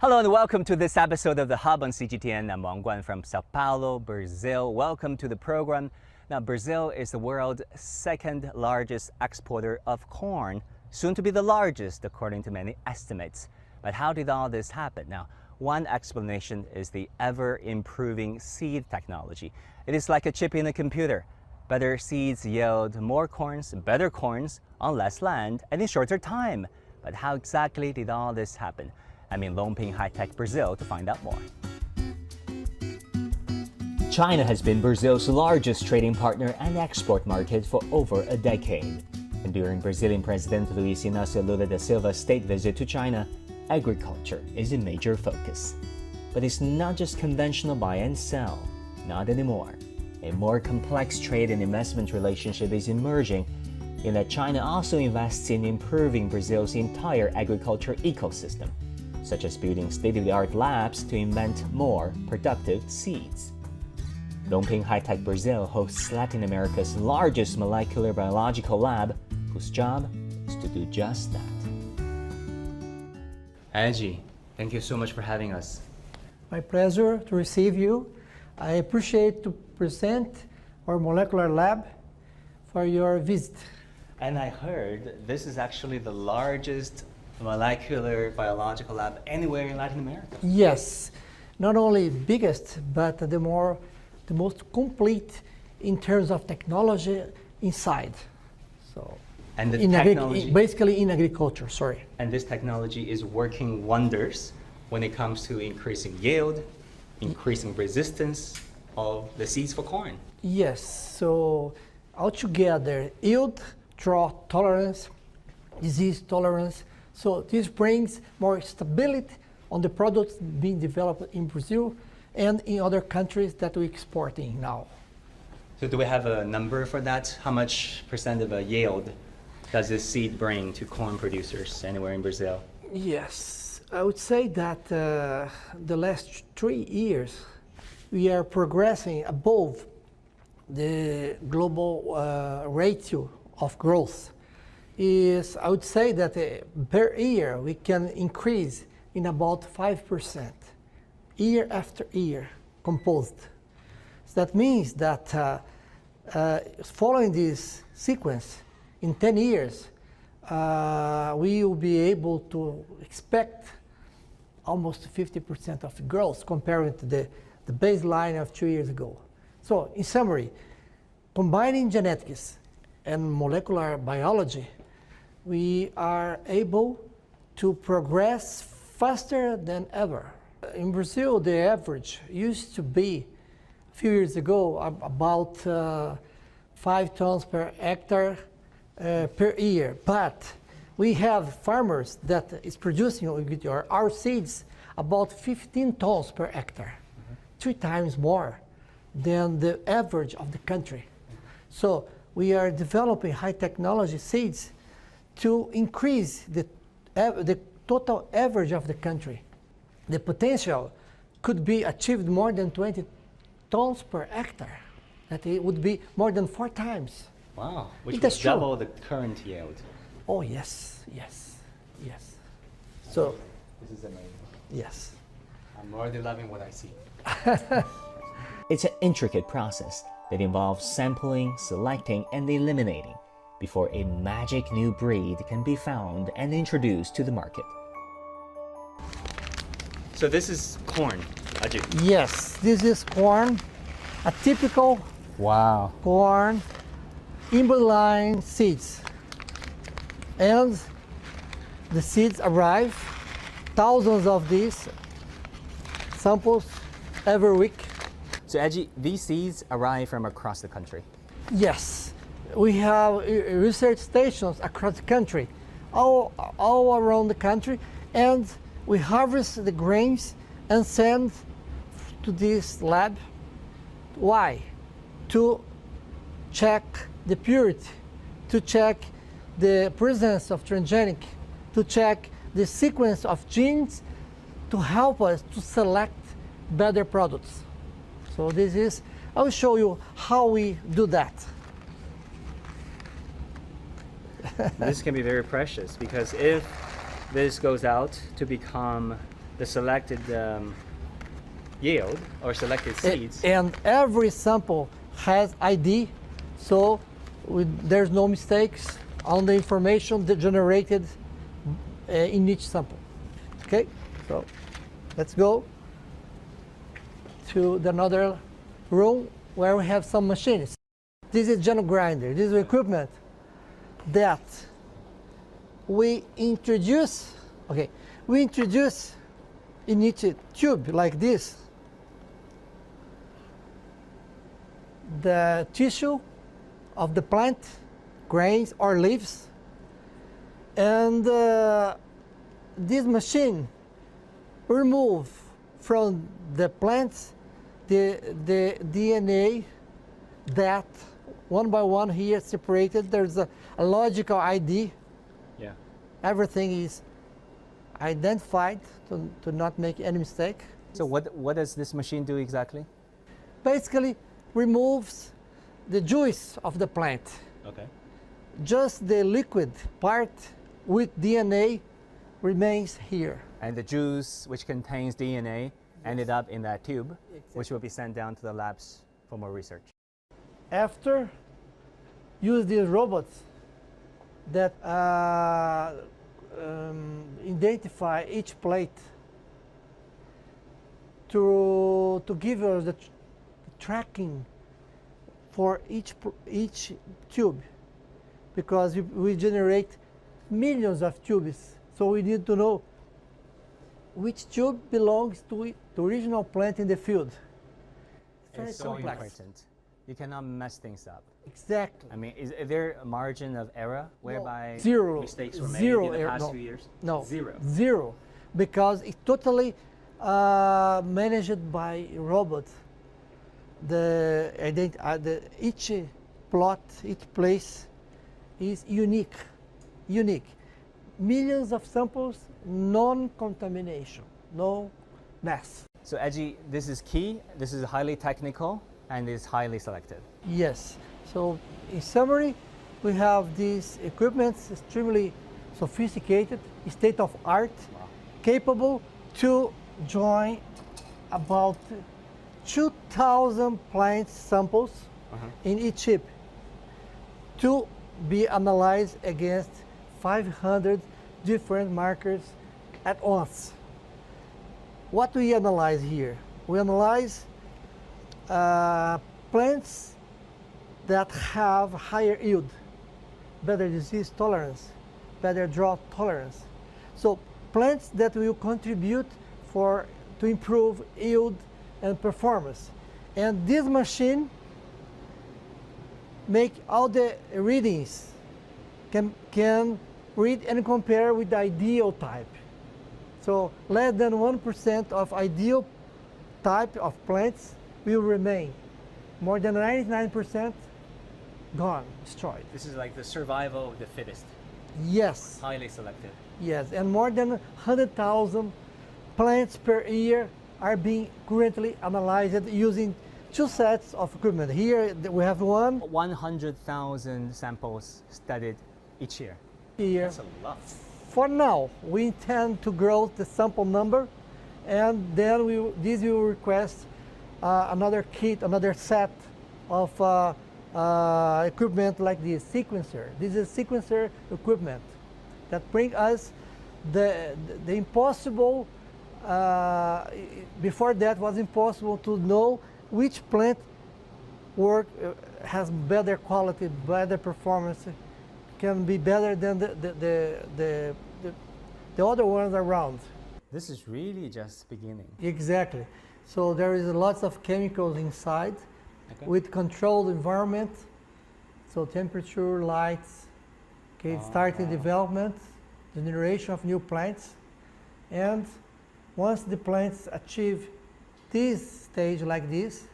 Hello and welcome to this episode of The Hub on CGTN. I'm Wang Guan from São Paulo, Brazil. Welcome to the program. Now, Brazil is the world's second largest exporter of corn, soon to be the largest according to many estimates. But how did all this happen? Now, one explanation is the ever-improving seed technology. It is like a chip in a computer. Better seeds yield more corns, better corns on less land and in shorter time. But how exactly did all this happen? I'm in LongPing High-Tech Brazil to find out more. China has been Brazil's largest trading partner and export market for over a decade. And during Brazilian President Luiz Inacio Lula da Silva's state visit to China, agriculture is a major focus. But it's not just conventional buy and sell, not anymore. A more complex trade and investment relationship is emerging in that China also invests in improving Brazil's entire agriculture ecosystem, such as building state-of-the-art labs to invent more productive seeds. LongPing High-Tech Brazil hosts Latin America's largest molecular biological lab, whose job is to do just that. Angie, thank you so much for having us. My pleasure to receive you. I appreciate to present our molecular lab for your visit. And I heard this is actually the largest molecular biological lab anywhere in Latin America. Yes, not only biggest, but the most complete in terms of technology inside. So, and the technology, basically in agriculture, sorry. And this technology is working wonders when it comes to increasing yield, increasing resistance of the seeds for corn. Yes, so altogether, yield, drought tolerance, disease tolerance. So this brings more stability on the products being developed in Brazil and in other countries that we're exporting now. So do we have a number for that? How much percent of a yield does this seed bring to corn producers anywhere in Brazil? Yes, I would say that the last 3 years we are progressing above the global ratio of growth. I would say that per year we can increase in about 5%, year after year, composed. So that means that following this sequence, in 10 years, we will be able to expect almost 50% of growth compared to the baseline of 2 years ago. So, in summary, combining genetics and molecular biology, we are able to progress faster than ever. In Brazil, the average used to be, a few years ago, about 5 tons per hectare per year. But we have farmers that is producing with our seeds about 15 tons per hectare, 3 times more than the average of the country. So we are developing high technology seeds to increase the total average of the country. The potential could be achieved more than 20 tons per hectare. That it would be more than 4 times. Wow, which would double the current yield. Oh yes, yes, yes. So this is amazing. Yes. I'm already loving what I see. It's an intricate process that involves sampling, selecting, and eliminating before a magic new breed can be found and introduced to the market. So this is corn, Ajit. Yes, this is corn, a typical corn inline seeds. And the seeds arrive, thousands of these samples every week. So Ajit, these seeds arrive from across the country. Yes, we have research stations across the country, all around the country, and we harvest the grains and send to this lab. Why? To check the purity, to check the presence of transgenic, to check the sequence of genes to help us to select better products. So this is, I will show you how we do that. This can be very precious because if this goes out to become the selected yield or selected seeds. And every sample has ID, so there's no mistakes on the information that generated in each sample. Okay, so let's go to another room where we have some machines. This is genome grinder. This is equipment that we introduce. Okay, we introduce in each tube like this the tissue of the plant, grains or leaves, and this machine remove from the plants the DNA that one by one here separated. There's a logical ID. Yeah. Everything is identified to not make any mistake. So what does this machine do exactly? Basically removes the juice of the plant. Okay. Just the liquid part with DNA remains here. And the juice, which contains DNA, ended up in that tube, which will be sent down to the labs for more research. After, use these robots that identify each plate to give us the tracking for each tube, because we generate millions of tubes, so we need to know which tube belongs to the original plant in the field. It's so important. You cannot mess things up. Exactly. I mean, is there a margin of error whereby zero mistakes were made zero in the past no. few years? No. Zero. Because it's totally managed by robots. Each plot, each place is unique. Millions of samples, non-contamination, no mess. So Edgy, this is key, this is highly technical, and is highly selective. Yes. So in summary, we have these equipment extremely sophisticated, state-of-art, capable to join about 2,000 plant samples in each chip to be analyzed against 500 different markers at once. What we analyze here? We analyze plants that have higher yield, better disease tolerance, better drought tolerance. So plants that will contribute to improve yield and performance. And this machine make all the readings, can read and compare with the ideal type. So less than 1% of ideal type of plants will remain. More than 99% gone, destroyed. This is like the survival of the fittest. Yes. Highly selective. Yes, and more than 100,000 plants per year are being currently analyzed using two sets of equipment. Here we have one. 100,000 samples studied each year. Here. That's a lot. For now, we intend to grow the sample number, and then this will request another kit, another set of equipment like this sequencer. This is sequencer equipment that bring us the impossible. Before that was impossible to know which plant has better quality, better performance, can be better than the other ones around. This is really just beginning. Exactly. So there is lots of chemicals inside with controlled environment. So temperature, lights, starting development, generation of new plants. And once the plants achieve this stage like this,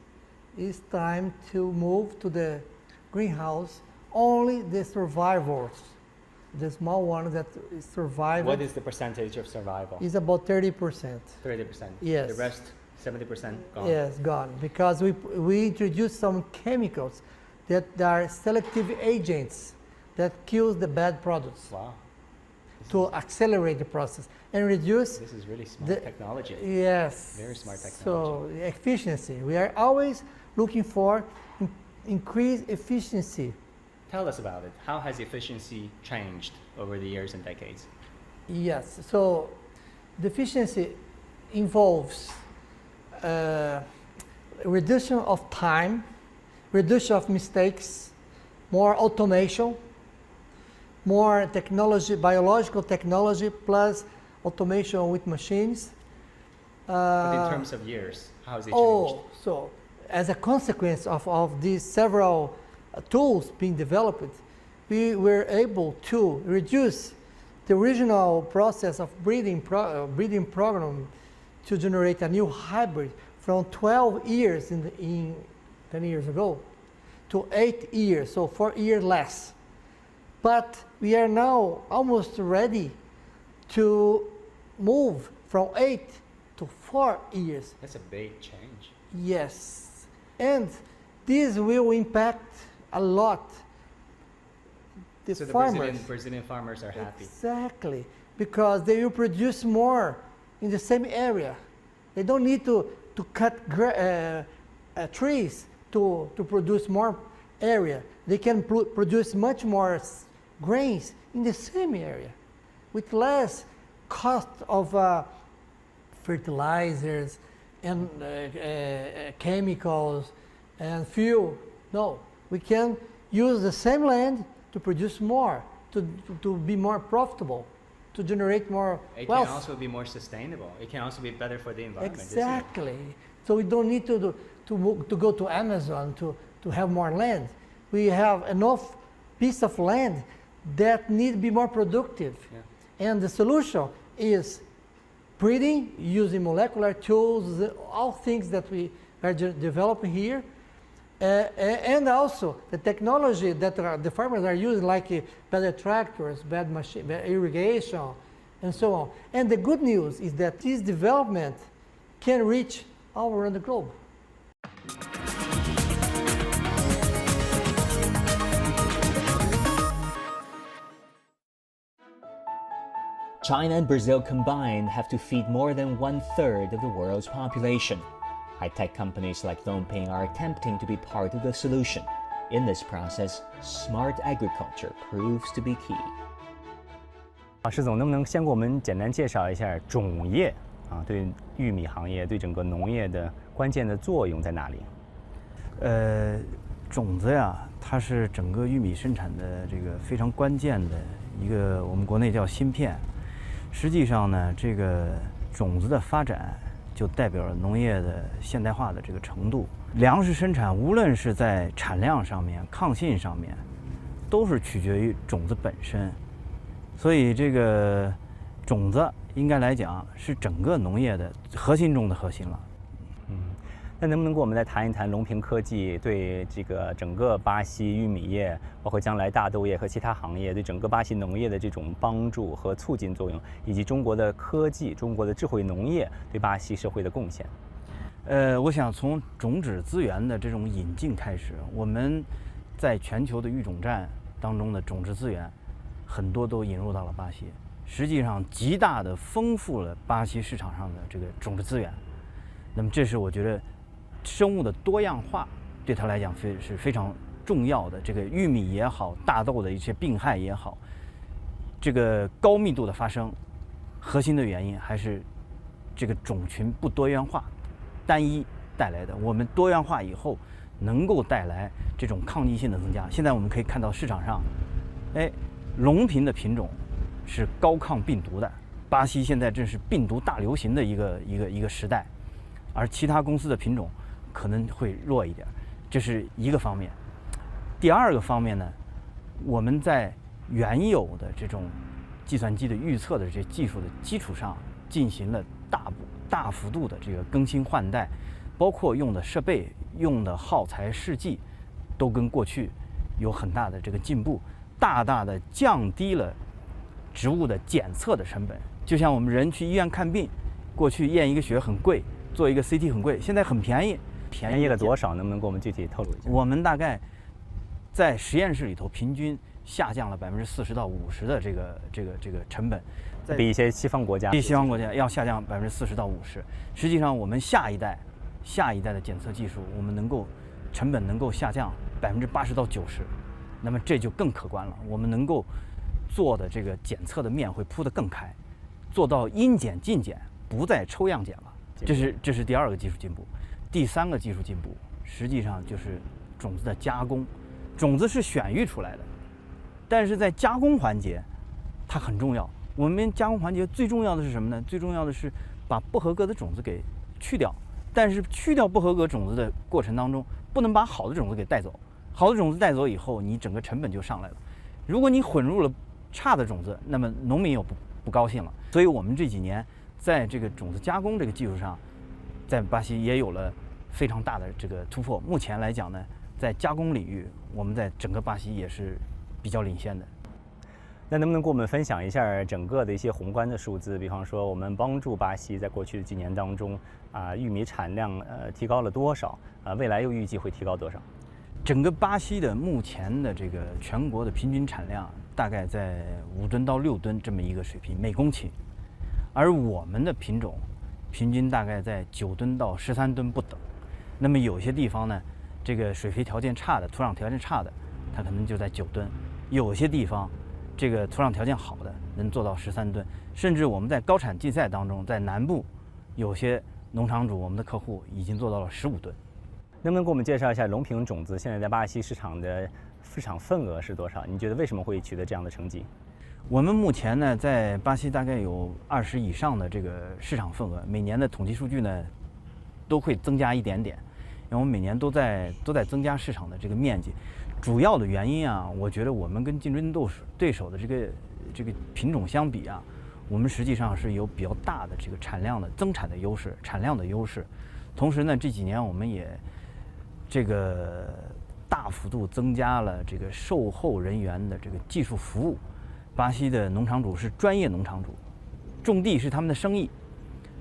it's time to move to the greenhouse. Only the survivors, the small ones that survive. What is the percentage of survival? Is about 30%. 30%. Yes. The rest, 70% gone. Yes, gone. Because we introduced some chemicals that are selective agents that kills the bad products. Wow. to accelerate the process and reduce. This is really smart technology. Yes. Very smart technology. So efficiency. We are always looking for increased efficiency. Tell us about it. How has efficiency changed over the years and decades? Yes. So the efficiency involves reduction of time, reduction of mistakes, more automation, more technology, biological technology, plus automation with machines. But in terms of years, how has it changed? So as a consequence of these several tools being developed, we were able to reduce the original process of breeding program to generate a new hybrid from 12 years in 10 years ago to 8 years, so 4 years less. But we are now almost ready to move from 8 to 4 years. That's a big change. Yes, and this will impact a lot the so farmers. The Brazilian farmers are happy. Exactly, because they will produce more in the same area. They don't need to cut trees to produce more area. They can produce much more grains in the same area with less cost of fertilizers and chemicals and fuel. No, we can use the same land to produce more, to be more profitable, to generate more wealth. It can also be more sustainable. It can also be better for the environment. Exactly. So we don't need to go to Amazon to have more land. We have enough piece of land that need to be more productive. Yeah. And the solution is breeding using molecular tools, all things that we are developing here. And also the technology that the farmers are using, like better tractors, better irrigation, and so on. And the good news is that this development can reach all around the globe. China and Brazil combined have to feed more than 1/3 of the world's population. High-tech companies like LongPing are attempting to be part of the solution. In this process, smart agriculture proves to be key. 施总，能不能先给我们简单介绍一下种业对玉米行业、对整个农业的关键的作用在哪里？种子呀，它是整个玉米生产的这个非常关键的一个，我们国内叫芯片。实际上呢，这个种子的发展就代表了农业的现代化的这个程度。粮食生产无论是在产量上面、抗性上面，都是取决于种子本身。所以这个种子应该来讲是整个农业的核心中的核心了。那能不能跟我们再谈一谈LongPing科技对这个整个巴西玉米业，包括将来大豆业和其他行业对整个巴西农业的这种帮助和促进作用，以及中国的科技、中国的智慧农业对巴西社会的贡献？我想从种子资源的这种引进开始，我们在全球的育种站当中的种子资源很多都引入到了巴西，实际上极大的丰富了巴西市场上的这个种子资源。那么这是我觉得生物的多样化对它来讲是非常重要的。这个玉米也好，大豆的一些病害也好，这个高密度的发生，核心的原因还是这个种群不多元化、单一带来的。我们多元化以后，能够带来这种抗逆性的增加。现在我们可以看到市场上，LongPing的品种是高抗病毒的。巴西现在正是病毒大流行的一个时代，而其他公司的品种可能会弱一点，这是一个方面。第二个方面呢，我们在原有的这种计算机的预测的这些技术的基础上，进行了大幅度的这个更新换代，包括用的设备、用的耗材试剂，都跟过去有很大的这个进步，大大的降低了植物的检测的成本。就像我们人去医院看病，过去验一个血很贵，做一个 CT 很贵，现在很便宜。便宜了多少？能不能给我们具体透露一下？我们大概在实验室里头平均下降了40%到50%的这个成本，比一些西方国家，比西方国家要下降40%到50%。实际上，我们下一代的检测技术，我们成本能够下降80%到90%，那么这就更可观了。我们能够做的这个检测的面会铺得更开，做到应检尽检，不再抽样检了。这是第2个技术进步。第3个技术进步，实际上就是种子的加工。种子是选育出来的，但是在加工环节，它很重要。我们加工环节最重要的是什么呢？最重要的是把不合格的种子给去掉。但是去掉不合格种子的过程当中，不能把好的种子给带走。好的种子带走以后，你整个成本就上来了。如果你混入了差的种子，那么农民又不高兴了。所以我们这几年在这个种子加工这个技术上，在巴西也有了非常大的这个突破。目前来讲呢，在加工领域，我们在整个巴西也是比较领先的。那能不能跟我们分享一下整个的一些宏观的数字？比方说，我们帮助巴西在过去的几年当中玉米产量提高了多少？未来又预计会提高多少？整个巴西的目前的这个全国的平均产量大概在5吨到6吨这么一个水平每公顷，而我们的品种平均大概在9吨到13吨不等。那么有些地方呢，这个水肥条件差的、土壤条件差的，它可能就在9吨；有些地方，这个土壤条件好的能做到13吨。甚至我们在高产竞赛当中，在南部，有些农场主，我们的客户已经做到了15吨。能不能给我们介绍一下LongPing种子现在在巴西市场的市场份额是多少？你觉得为什么会取得这样的成绩？我们目前呢，在巴西大概有20以上的这个市场份额，每年的统计数据呢，都会增加一点点，因为我们每年都在增加市场的这个面积。主要的原因啊，我觉得我们跟竞争对手的这个品种相比啊，我们实际上是有比较大的这个产量的增产的优势，产量的优势。同时呢，这几年我们也这个大幅度增加了这个售后人员的这个技术服务。巴西的农场主是专业农场主，种地是他们的生意，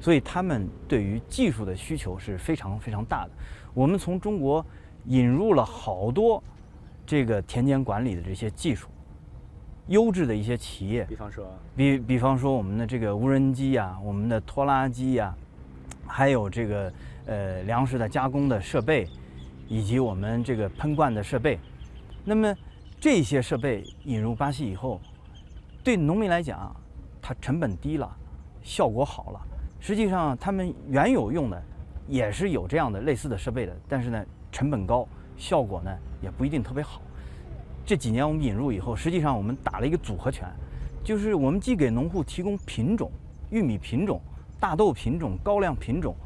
所以他们对于技术的需求是非常非常大的。我们从中国引入了好多这个田间管理的这些技术，优质的一些企业，比方说我们的这个无人机啊，我们的拖拉机啊，还有这个粮食的加工的设备，以及我们这个喷灌的设备。那么这些设备引入巴西以后，对农民来讲，它成本低了，效果好了。实际上，他们原有用的也是有这样的类似的设备的，但是呢，成本高，效果呢也不一定特别好。这几年我们引入以后，实际上我们打了一个组合拳，就是我们既给农户提供品种、玉米品种、大豆品种、高粱品种，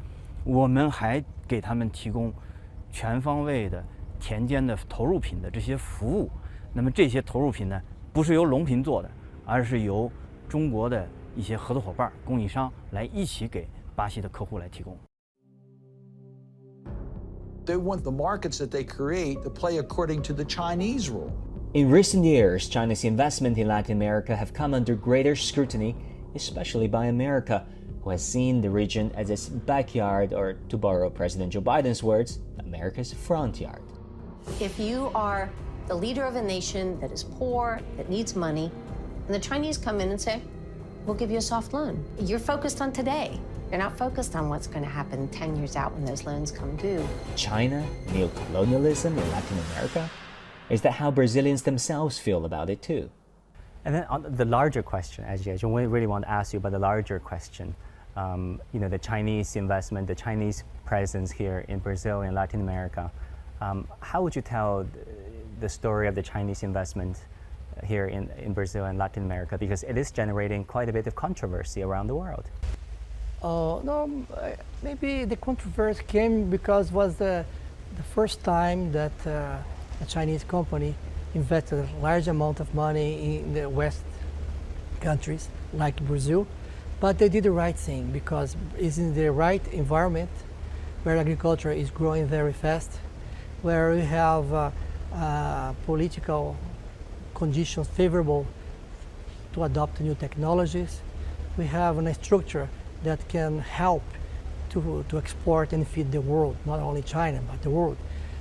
我们还给他们提供全方位的田间的投入品的这些服务。那么这些投入品呢，不是由LongPing做的，而是由中国的一些合作伙伴、供应商来一起给巴西的客户来提供。They want the markets that they create to play according to the Chinese rule. In recent years, China's investment in Latin America have come under greater scrutiny, especially by America, who has seen the region as its backyard, or to borrow President Joe Biden's words, America's front yard. If you are the leader of a nation that is poor, that needs money, and the Chinese come in and say, we'll give you a soft loan. You're focused on today. You're not focused on what's going to happen 10 years out when those loans come due. China, neocolonialism in Latin America? Is that how Brazilians themselves feel about it too? And then on the larger question, Ajay, we really want to ask you about the larger question. The Chinese investment, the Chinese presence here in Brazil and Latin America. How would you tell the story of the Chinese investment here in Brazil and Latin America? Because it is generating quite a bit of controversy around the world. No, maybe the controversy came because it was the first time that a Chinese company invested a large amount of money in the West countries like Brazil, but they did the right thing because it's in the right environment where agriculture is growing very fast, where we have political conditions favorable to adopt new technologies. We have a structure that can help to export and feed the world, not only China, but the world.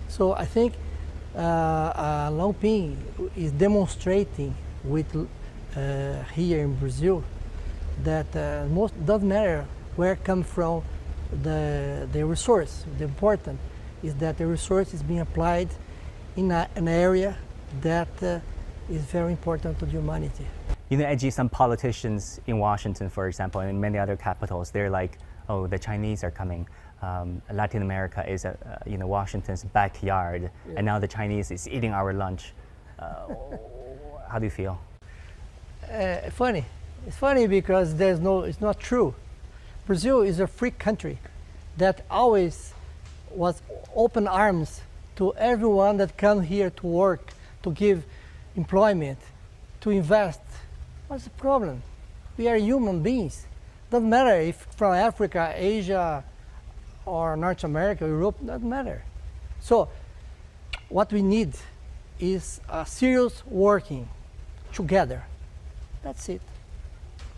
So I think LongPing is demonstrating with here in Brazil that most doesn't matter where come from the resource. The important is that the resource is being applied in an area that is very important to the humanity. You know, Edgy, some politicians in Washington, for example, and in many other capitals, they're like, oh, the Chinese are coming. Latin America is, Washington's backyard, and now the Chinese is eating our lunch. How do you feel? Funny. It's funny because it's not true. Brazil is a free country that always was open arms to everyone that come here to work, to give employment, to invest. What's the problem? We are human beings. Doesn't matter if from Africa, Asia, or North America, Europe, doesn't matter. So what we need is a serious working together. That's it.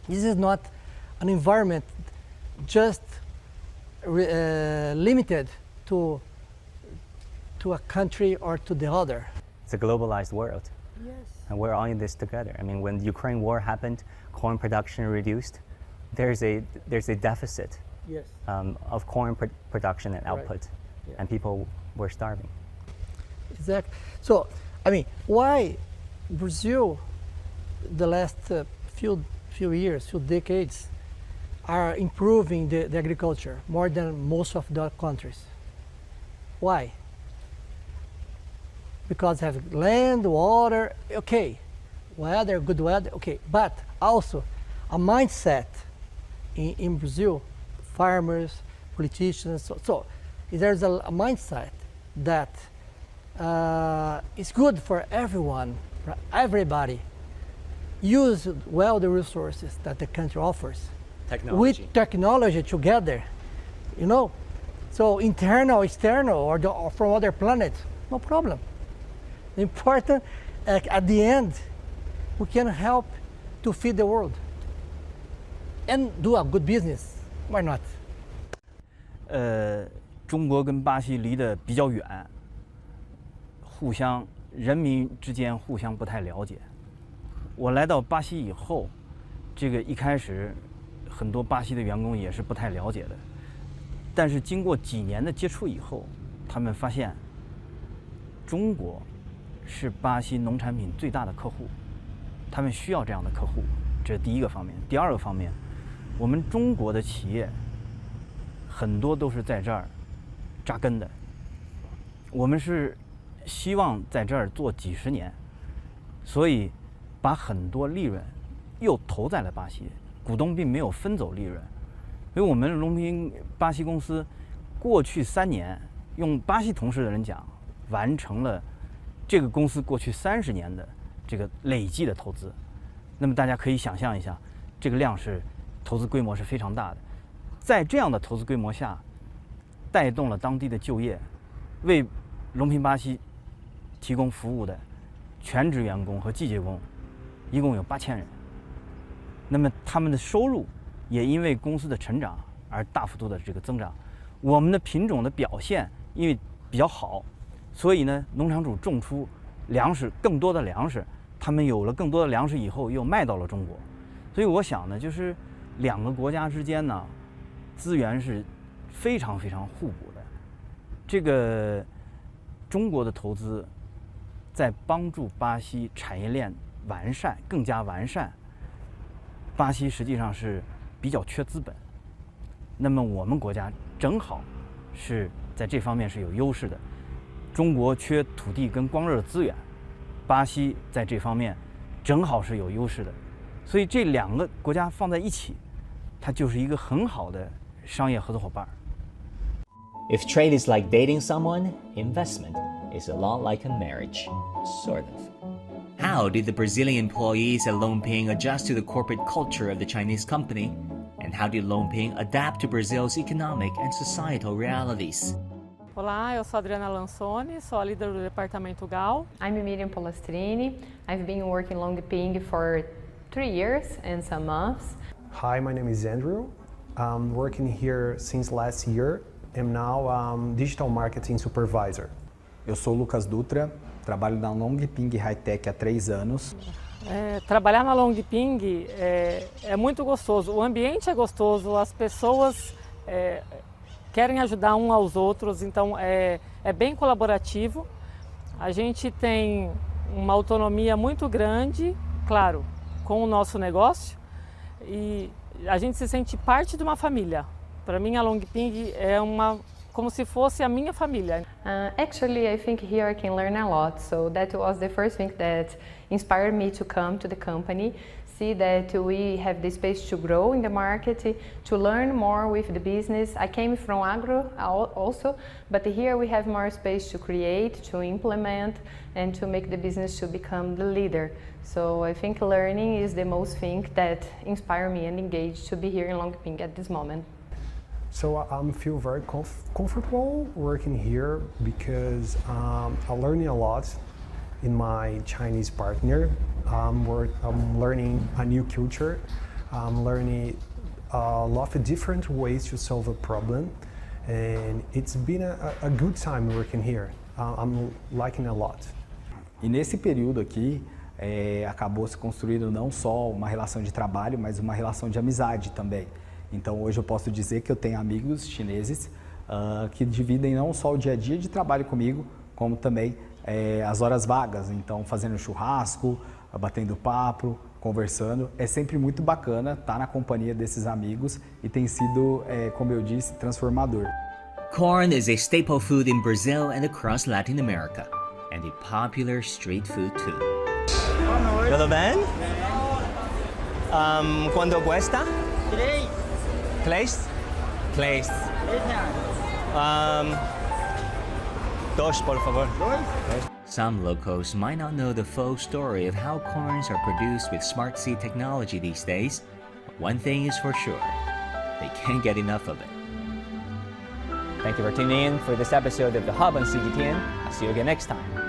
This is not an environment just limited to a country or to the other. It's a globalized world. Yes. And we're all in this together. I mean, when the Ukraine war happened, corn production reduced. There's a deficit Yes. of corn production and output, Right. Yeah. and people were starving. Exactly. So, I mean, why Brazil, the last few years, few decades, are improving the agriculture more than most of the countries? Why? Because have land, water, okay, weather, good weather, okay, but also a mindset in Brazil, farmers, politicians, so there's a mindset that is good for everyone, for everybody. Use well the resources that the country offers. Technology. With technology together, you know, so internal, external, or from other planets, no problem. The important, at the end, we can help to feed the world and do a good business. Why not? 中国跟巴西离得比较远，人民之间互相不太了解。我来到巴西以后，这个一开始很多巴西的员工也是不太了解的，但是经过几年的接触以后，他们发现中国是巴西农产品最大的客户，他们需要这样的客户，这是第一个方面。第二个方面，我们中国的企业很多都是在这儿扎根的，我们是希望在这儿做几十年，所以把很多利润又投在了巴西，股东并没有分走利润。所以我们LongPing巴西公司过去3年，用巴西同事的人讲，完成了这个公司过去30年的这个累计的投资。那么大家可以想象一下，这个量是投资规模是非常大的。在这样的投资规模下，带动了当地的就业，为LongPing巴西提供服务的全职员工和季节工一共有8000人。那么他们的收入也因为公司的成长而大幅度的这个增长。我们的品种的表现因为比较好，所以呢，农场主种出粮食更多的粮食，他们有了更多的粮食以后又卖到了中国。所以我想呢，就是两个国家之间呢，资源是非常非常互补的。这个中国的投资在帮助巴西产业链完善，更加完善。巴西实际上是比较缺资本，那么我们国家正好是在这方面是有优势的。中国缺土地跟光热资源，巴西在这方面正好是有优势的，所以这两个国家放在一起，它就是一个很好的商业合作伙伴。If trade is like dating someone, investment is a lot like a marriage, sort of. How did the Brazilian employees at LongPing adjust to the corporate culture of the Chinese company? And how did LongPing adapt to Brazil's economic and societal realities? Olá, eu sou Adriana Lansoni, sou a líder do departamento GAL. I'm Miriam Polastrini. I've been working LongPing for 3 years and some months. Hi, my name is Andrew. I'm working here since last year. I'm now digital marketing supervisor. Eu sou o Lucas Dutra, trabalho na LongPing High-Tech há 3 anos. Trabalhar na LongPing é muito gostoso, o ambiente é gostoso, as pessoas querem ajudar uns aos outros, então é bem colaborativo. A gente tem uma autonomia muito grande, claro, com o nosso negócio, e a gente se sente parte de uma família. Para mim a LongPing é como se fosse a minha família. Actually, I think here I can learn a lot. So that was the first thing that inspired me to come to the company. See that we have the space to grow in the market, to learn more with the business. I came from agro also, but here we have more space to create, to implement, and to make the business to become the leader. So I think learning is the most thing that inspires me and engaged to be here in LongPing at this moment. So I feel very comfortable working here because I'm learning a lot in my Chinese partner. I'm learning a new culture. I'm learning a lot of different ways to solve a problem, and it's been a good time working here. I'm liking a lot. E nesse período aqui, acabou se construindo não só uma relação de trabalho, mas uma relação de amizade também. Então hoje eu posso dizer que eu tenho amigos chineses que dividem não só o dia a dia de trabalho comigo, como também as horas vagas. Então fazendo churrasco, batendo papo, conversando. É sempre muito bacana estar na companhia desses amigos e tem sido, como eu disse, transformador. Corn is a staple food in Brazil and across Latin America, and a popular street food too. Tudo bem? Quanto cuesta? 3. 3. 2, por favor. Some locals might not know the full story of how corns are produced with smart seed technology these days, but one thing is for sure, they can't get enough of it. Thank you for tuning in for this episode of The Hub on CGTN. I'll see you again next time.